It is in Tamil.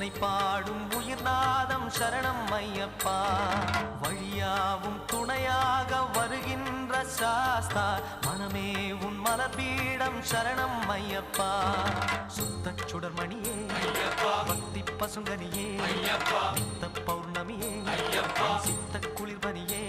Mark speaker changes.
Speaker 1: உன்னை பாடும் உயிர்நாதம் சரணம் ஐயப்பா. வழியாவும் துணையாக வருகின்ற சாஸ்தா, மனமே உன் மலர்பீடம் சரணம் ஐயப்பா. சுத்த சுடர்மணியே பக்தி பசுங்கனியே, நித்த பௌர்ணமியே சித்த குளிர்பனியே